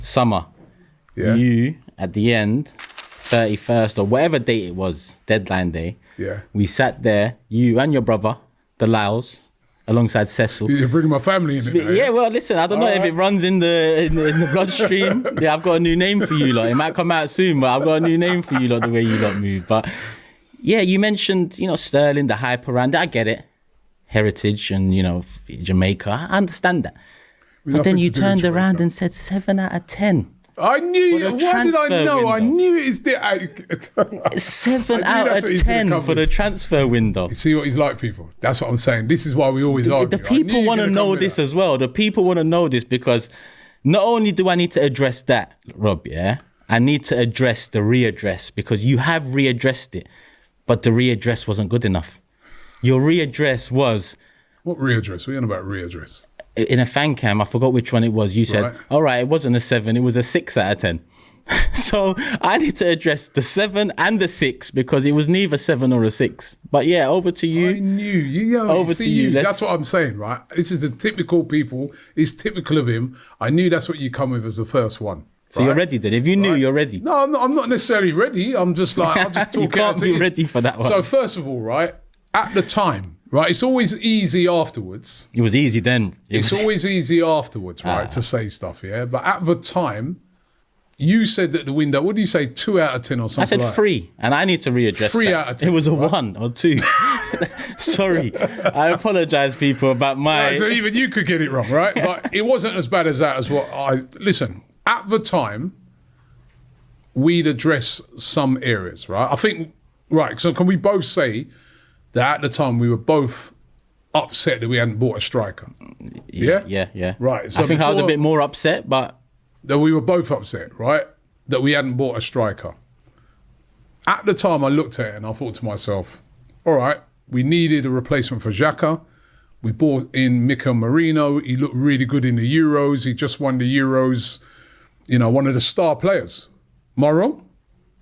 summer. Yeah. You, at the end, 31st or whatever date it was, deadline day. Yeah. We sat there, you and your brother, the Laos, alongside Cecil. You're bringing my family in it. Yeah, well, listen, I don't know if it runs in the bloodstream. Yeah, I've got a new name for you lot. It might come out soon, but I've got a new name for you lot, the way you lot move. But yeah, you mentioned, Sterling, the hype around it. I get it. Heritage and, Jamaica. I understand that. But then you turned around and said 7 out of 10. I knew. Why did I know? Window. I knew it is the 7 out of 10 for the transfer window. You see what he's like, people. That's what I'm saying. This is why we always argue. The people want to know this as well. The people want to know this because not only do I need to address that, Rob, yeah, I need to address the readdress because you have readdressed it, but the readdress wasn't good enough. Your readdress was... What readdress? What are you on about readdress? In a fan cam, I forgot which one it was. You said, all right, it wasn't a 7, it was a 6 out of 10. So I need to address the 7 and the 6 because it was neither 7 or a 6. But yeah, over to you. I knew. Over to you. That's what I'm saying, right? This is the typical people. It's typical of him. I knew that's what you come with as the first one. So you're ready then? If you knew, you're ready. No, I'm not necessarily ready. I'm just like, I'll just talk. You can't be ready for that one. So first of all, right, at the time, right, it's always easy afterwards. It was easy then. It's always easy afterwards, right, to say stuff, yeah? But at the time, you said that the window, what do you say, 2 out of 10 or something? I said 3, and I need to readdress 3 that. out of 10. It was a 1 or 2. Sorry. I apologise, people, about my... Right, so even you could get it wrong, right? But it wasn't as bad as that as what I... Listen, at the time, we'd address some areas, right? I think, right, so can we both say that at the time we were both upset that we hadn't bought a striker? Yeah. Right. So I think I was a bit more upset, but... That we were both upset, right? That we hadn't bought a striker. At the time, I looked at it and I thought to myself, all right, we needed a replacement for Xhaka. We bought in Mikel Merino. He looked really good in the Euros. He just won the Euros, one of the star players. Am I wrong?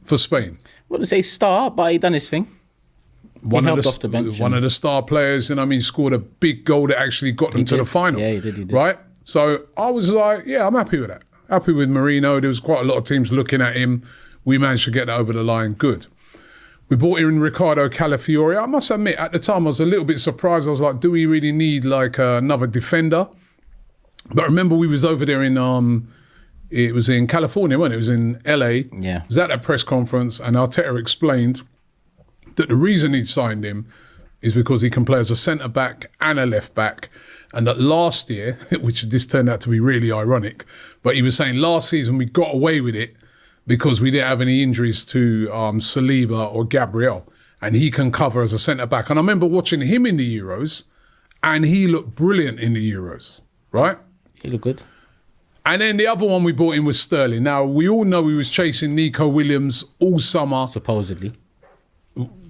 For Spain. I wouldn't say star, but he done his thing. One of the star players, scored a big goal that actually got them to the final. Yeah, he did. Right? So I was like, yeah, I'm happy with that. Happy with Merino. There was quite a lot of teams looking at him. We managed to get that over the line. Good. We brought in Ricardo Calafiori. I must admit, at the time, I was a little bit surprised. I was like, do we really need another defender? But remember, we was over there it was in California, wasn't it? It was in LA. Yeah. It was at a press conference, and Arteta explained that the reason he signed him is because he can play as a centre-back and a left-back. And that last year, which this turned out to be really ironic, but he was saying last season we got away with it because we didn't have any injuries to Saliba or Gabriel. And he can cover as a centre-back. And I remember watching him in the Euros, and he looked brilliant in the Euros, right? He looked good. And then the other one we brought in was Sterling. Now, we all know he was chasing Nico Williams all summer. Supposedly.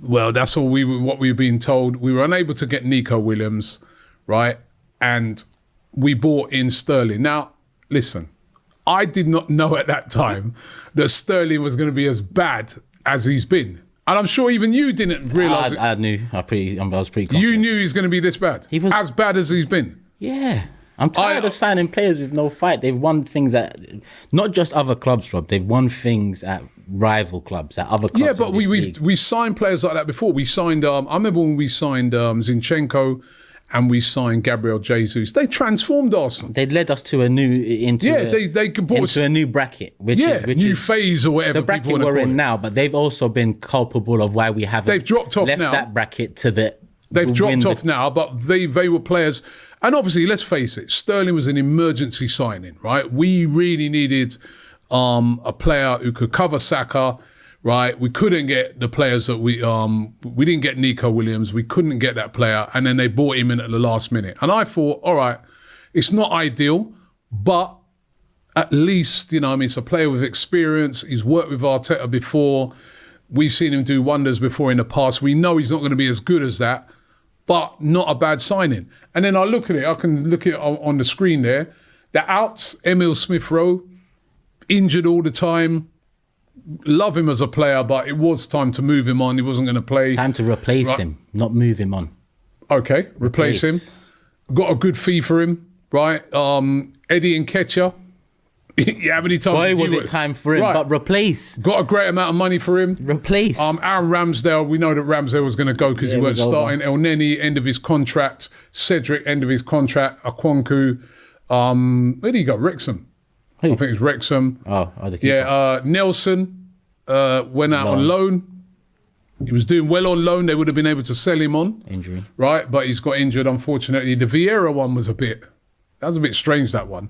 Well, that's what we've been told. We were unable to get Nico Williams, right? And we bought in Sterling. Now, listen, I did not know at that time that Sterling was going to be as bad as he's been. And I'm sure even you didn't realise it. I knew. I was pretty confident. You knew he was going to be this bad? He was as bad as he's been? Yeah. I'm tired of signing players with no fight. They've won things at, not just other clubs, Rob. They've won things at rival clubs, at other clubs. Yeah, but we've signed players like that before. We signed, I remember when we signed Zinchenko and we signed Gabriel Jesus. They transformed Arsenal. They led us to a new, into a new bracket, which is phase or whatever. The bracket we're in now, but they've also been culpable of why we haven't They've dropped off left now. That bracket to the... They've dropped off now, but they were players. And obviously, let's face it, Sterling was an emergency signing, right? We really needed a player who could cover Saka, right? We couldn't get the players that we didn't get Nico Williams. We couldn't get that player. And then they brought him in at the last minute. And I thought, all right, it's not ideal, but at least, it's a player with experience. He's worked with Arteta before. We've seen him do wonders before in the past. We know he's not going to be as good as that, but not a bad signing. And then I look at it, I can look at it on the screen there. The outs, Emil Smith-Rowe, injured all the time. Love him as a player, but it was time to move him on. He wasn't going to play. Time to replace him, not move him on. Okay, replace him. Got a good fee for him, right? Eddie Nketiah, Yeah, how many times? Boy, was it time for him. Right. But replace. Got a great amount of money for him. Replace. Aaron Ramsdale, we know that Ramsdale was going to go because he weren't starting. El Neni, end of his contract. Cedric, end of his contract. Akwanku. Where did he go? Wrexham. I think it's Wrexham. Nelson went out on loan. He was doing well on loan. They would have been able to sell him on. Injury. Right, but he's got injured, unfortunately. The Vieira one was a bit strange, that one.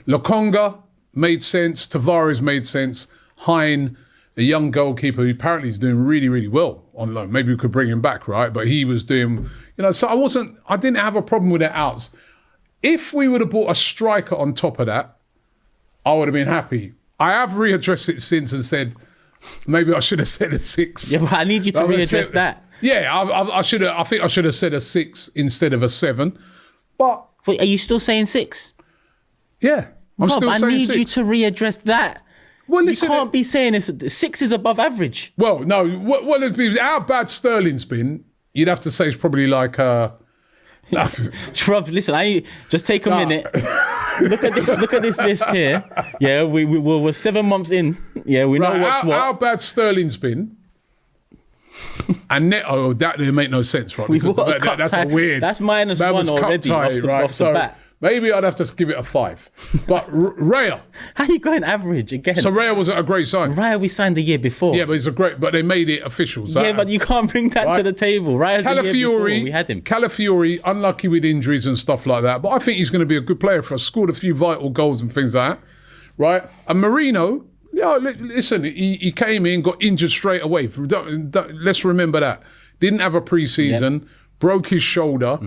Lokonga made sense. Tavares made sense. Hein, a young goalkeeper who apparently is doing really, really well on loan. Maybe we could bring him back, right? But he was doing, so I didn't have a problem with their outs. If we would have bought a striker on top of that, I would have been happy. I have readdressed it since and said, maybe I should have said a 6. Yeah, but I need you to readdress that. Yeah, I should have. I think I should have said a 6 instead of a 7. But wait, are you still saying 6? Yeah, I'm still saying 6. I need you to readdress that. Well, listen, you can't be saying 6 is above average. Well, no. Well, how bad Sterling's been, you'd have to say it's probably like. Rob, listen, just take a minute. Look at this list here. Yeah, we're 7 months in. Yeah, we know what's what. How bad Sterling's been. And Neto, that didn't make no sense, right? Because that's a weird. That's -1 already off the bat. Maybe I'd have to give it a 5. But Raya. How are you going average again? So Raya wasn't a great sign. Raya we signed the year before. Yeah, but they made it official. So yeah, but you can't bring that to the table. Raya's the year before. We had him. Calafiori, unlucky with injuries and stuff like that. But I think he's going to be a good player for us. Scored a few vital goals and things like that. Right? And Marino, listen, he came in, got injured straight away. Let's remember that. Didn't have a pre-season, broke his shoulder.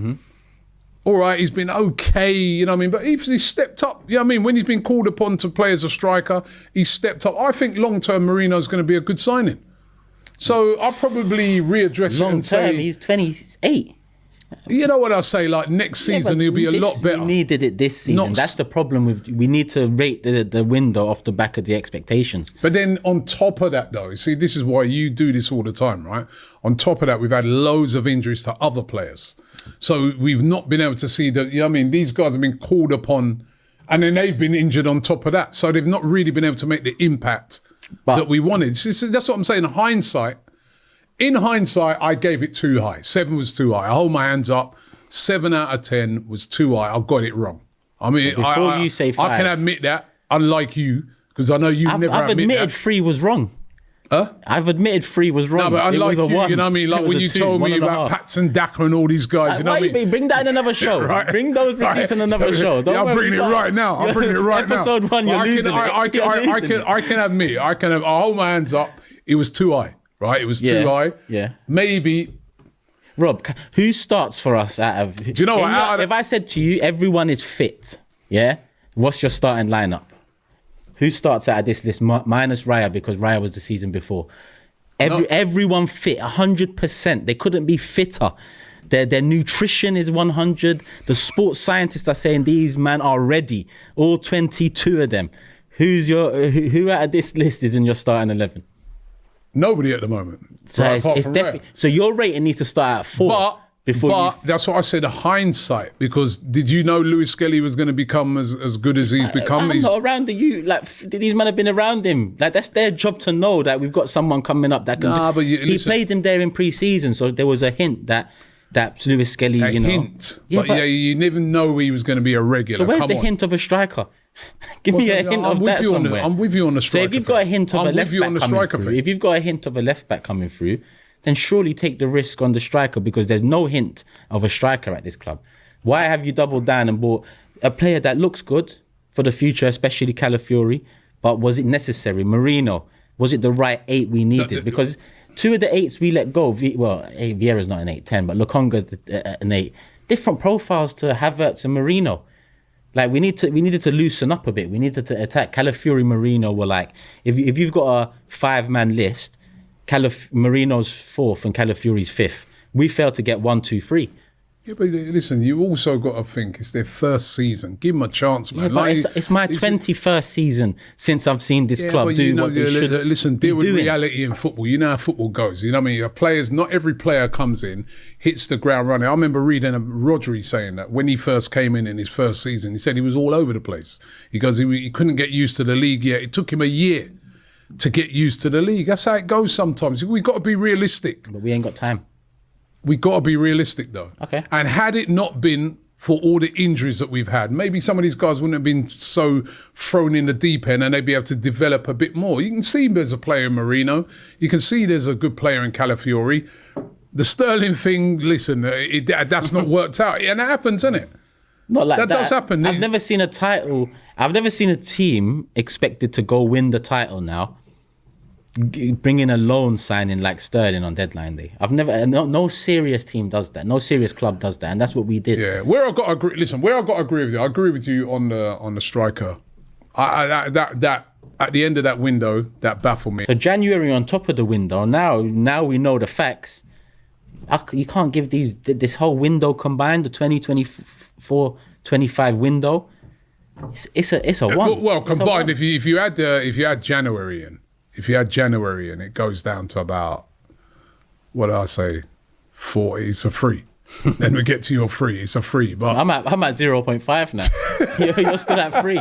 All right, he's been okay, but he's stepped up, when he's been called upon to play as a striker, he's stepped up. I think long-term Marino's going to be a good signing. So I'll probably readdress it and say... Long-term, he's 28. You know what I'll say, like next season he'll be a lot better. We needed it this season. That's the problem we need to rate the window off the back of the expectations. But then on top of that though, see, this is why you do this all the time, right? On top of that, we've had loads of injuries to other players. So we've not been able to see that, these guys have been called upon and then they've been injured on top of that. So they've not really been able to make the impact that we wanted. So that's what I'm saying, in hindsight, I gave it too high. 7 was too high. I hold my hands up. 7 out of 10 was too high. I got it wrong. I mean, before you say 5, I can admit that, unlike you, because I know you've never I've admitted 3 was wrong. Huh? I've admitted 3 was wrong. No, but unlike you, 1. you know what I mean? Like when you told me about Patson Daka and all these guys, you know what I mean? Bring that in another show. Right. Bring those receipts in another show. I'm bringing it right now. I'm bringing it right now. Episode 1, you're losing it. I can admit, I hold my hands up. It was too high. Right, it was too high. Yeah, maybe. Rob, who starts for us out of? Do you know what? If I said to you, everyone is fit, yeah. What's your starting lineup? Who starts out of this list minus Raya because Raya was the season before? Everyone fit, 100%. They couldn't be fitter. Their nutrition is 100. The sports scientists are saying these men are ready. All 22 of them. Who out of this list is in your starting 11? Nobody at the moment. So it's definitely. So your rating needs to start at 4. But that's what I said, hindsight. Because did you know Lewis Skelly was going to become as good as he's become? I'm not around these men have been around him. Like that's their job to know that we've got someone coming up that can. He played him there in pre-season, so there was a hint that Lewis Skelly. Hint. You never know he was going to be a regular. So where's the hint of a striker? Give me a hint of that somewhere. I'm with you on the striker. So if you've got a hint of a left back coming through, if you've got a hint of a left back coming through, then surely take the risk on the striker because there's no hint of a striker at this club. Why have you doubled down and bought a player that looks good for the future, especially Calafiori, but was it necessary? Marino, was it the right 8 we needed? Because 2 of the 8s we let go, Vieira's not an 8-10, but Lokonga's an 8. Different profiles to Havertz and Marino. Like we needed to loosen up a bit. We needed to attack. Calafiori, Marino were like, if you've got a 5-man list, Marino's 4th and Calafiori's 5th. We failed to get 1, 2, 3. Yeah, but listen, you also got to think it's their first season. Give them a chance, man. Yeah, but it's my 21st season since I've seen this club do what they should. Listen, deal with reality in football. You know how football goes. You know what I mean? Your players, not every player comes in, hits the ground running. I remember reading Rodri saying that when he first came in his first season, he said he was all over the place. He goes, he couldn't get used to the league yet. It took him a year to get used to the league. That's how it goes sometimes. We've got to be realistic. But we ain't got time. We got to be realistic, though. Okay. And had it not been for all the injuries that we've had, maybe some of these guys wouldn't have been so thrown in the deep end and they'd be able to develop a bit more. You can see there's a player in Marino. You can see there's a good player in Calafiori. The Sterling thing, listen, that's not worked out. And it happens, isn't it? Not like that. That does happen. I've never seen a title. I've never seen a team expected to go win the title now. Bring in a loan signing like Sterling on deadline day. I've never, no serious team does that. No serious club does that, and that's what we did. Yeah, where I got to agree. Listen, where I got to agree with you. I agree with you on the striker. That at the end of that window, that baffled me. So January on top of the window. Now we know the facts. You can't give this whole window combined, the 2024-25 window. It's a one. Well, combined, if you add January in. If you had January and it goes down to about, what do I say, 40, it's a free. Then we get to your free, it's a free. But I'm at 0.5 now. You're still at 3.